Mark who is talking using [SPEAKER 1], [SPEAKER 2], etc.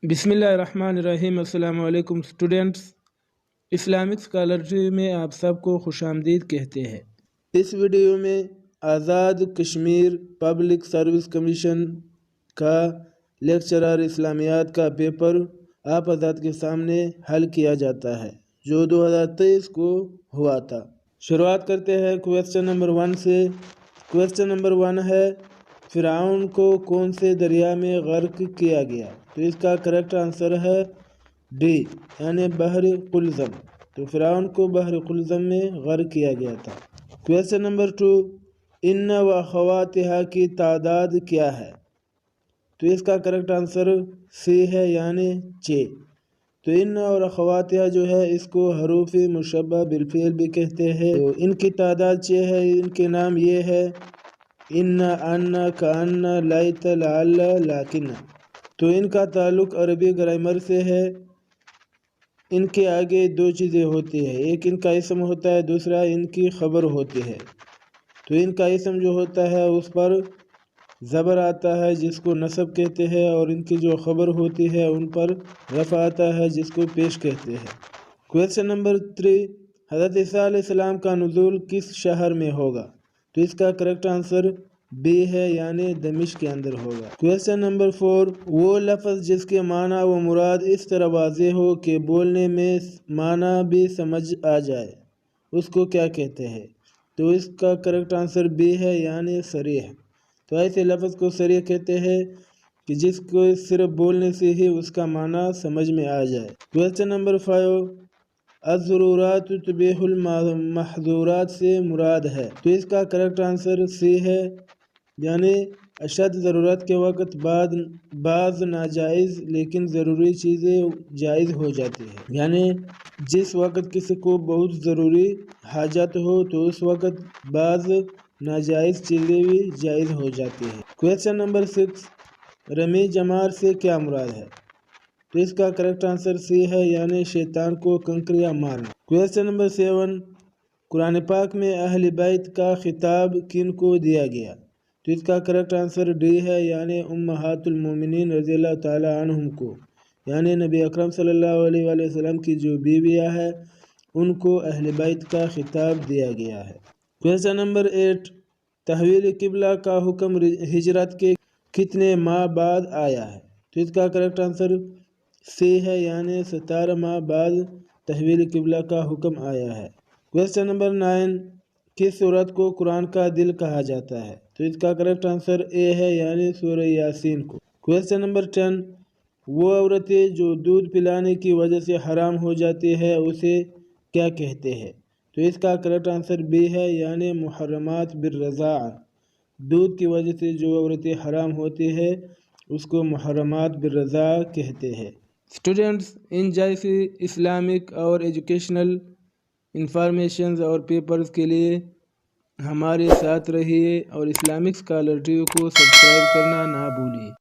[SPEAKER 1] بسم اللہ الرحمن الرحیم۔ السلام علیکم اسٹوڈنٹس، اسلامک اسکالرٹی میں آپ سب کو خوش آمدید کہتے ہیں۔ اس ویڈیو میں Azad Kashmir public service commission کا لیکچرر اسلامیات کا پیپر آپ حضرات کے سامنے حل کیا جاتا ہے جو 2023 کو ہوا تھا۔ شروعات کرتے ہیں کویسچن نمبر 1 سے۔ کویسچن نمبر 1 ہے، فرعون کو کون سے دریا میں غرق کیا گیا؟ تو اس کا کریکٹ آنسر ہے ڈی یعنی بحر قلزم۔ تو فرعون کو بحر قلزم میں غرق کیا گیا تھا۔ کویسچن نمبر 2، ان و اخواتہا کی تعداد کیا ہے؟ تو اس کا کریکٹ آنسر سی ہے یعنی 6۔ تو ان اور اخواتہا جو ہے اس کو حروف مشبہ بالفعل بھی کہتے ہیں۔ تو ان کی تعداد 6 ہے۔ ان کے نام یہ ہے ان، ان، کان، لیت، لعل، لیکن۔ تو ان کا تعلق عربی گرامر سے ہے۔ ان کے آگے 2 چیزیں ہوتی ہیں، ایک ان کا اسم ہوتا ہے، دوسرا ان کی خبر ہوتی ہے۔ تو ان کا اسم جو ہوتا ہے اس پر زبر آتا ہے جس کو نصب کہتے ہیں، اور ان کی جو خبر ہوتی ہے ان پر رفع آتا ہے جس کو پیش کہتے ہیں۔ کویسچن نمبر 3، حضرت عیسیٰ علیہ السلام کا نزول کس شہر میں ہوگا؟ تو اس کا کریکٹ آنسر بی ہے یعنی دمشق کے اندر ہوگا۔ کویسچن نمبر 4، وہ لفظ جس کے معنی و مراد اس طرح واضح ہو کہ بولنے میں معنی بھی سمجھ آ جائے اس کو کیا کہتے ہیں؟ تو اس کا کریکٹ آنسر بی ہے یعنی صریح۔ تو ایسے لفظ کو صریح کہتے ہیں کہ جس کو صرف بولنے سے ہی اس کا معنی سمجھ میں آ جائے۔ کویسچن نمبر 5، الضرورات تبیح المحظورات سے مراد ہے؟ تو اس کا کریکٹ آنسر سی ہے یعنی اشد ضرورت کے وقت بعض ناجائز لیکن ضروری چیزیں جائز ہو جاتی ہیں، یعنی جس وقت کسی کو بہت ضروری حاجت ہو تو اس وقت بعض ناجائز چیزیں بھی جائز ہو جاتی ہیں۔ کویسچن نمبر 6، رمی جمار سے کیا مراد ہے؟ تو اس کا کریکٹ آنسر سی ہے یعنی شیطان کو کنکریاں مارنا۔ کویسچن نمبر 7، قرآن پاک میں اہل بیت کا خطاب کن کو دیا گیا؟ تو اس کا کریکٹ آنسر ڈی ہے یعنی امہات المومنین رضی اللہ تعالی عنہم کو، یعنی نبی اکرم صلی اللہ علیہ وآلہ وسلم کی جو بیویاں ہیں ان کو اہل بیت کا خطاب دیا گیا ہے۔ کویسچن نمبر 8، تحویل قبلہ کا حکم ہجرت کے کتنے ماہ بعد آیا ہے؟ تو اس کا کریکٹ آنسر سی ہے یعنی 17 ماہ بعد تحویل قبلہ کا حکم آیا ہے۔ کویسچن نمبر 9، کس سورت کو قرآن کا دل کہا جاتا ہے؟ تو اس کا کریکٹ آنسر اے ہے یعنی سورہ یاسین کو۔ کویسچن نمبر 10، وہ عورتیں جو دودھ پلانے کی وجہ سے حرام ہو جاتی ہے اسے کیا کہتے ہیں؟ تو اس کا کریکٹ آنسر بی ہے یعنی محرمات بالرضاعہ۔ دودھ کی وجہ سے جو عورتیں حرام ہوتی ہے اس کو محرمات بالرضاعہ کہتے ہیں۔ اسٹوڈنٹس، ان جیسی اسلامک اور ایجوکیشنل انفارمیشنز اور پیپرز کے لیے ہمارے ساتھ رہیے اور اسلامک اسکالرٹی کو سبسکرائب کرنا نہ بھولیے۔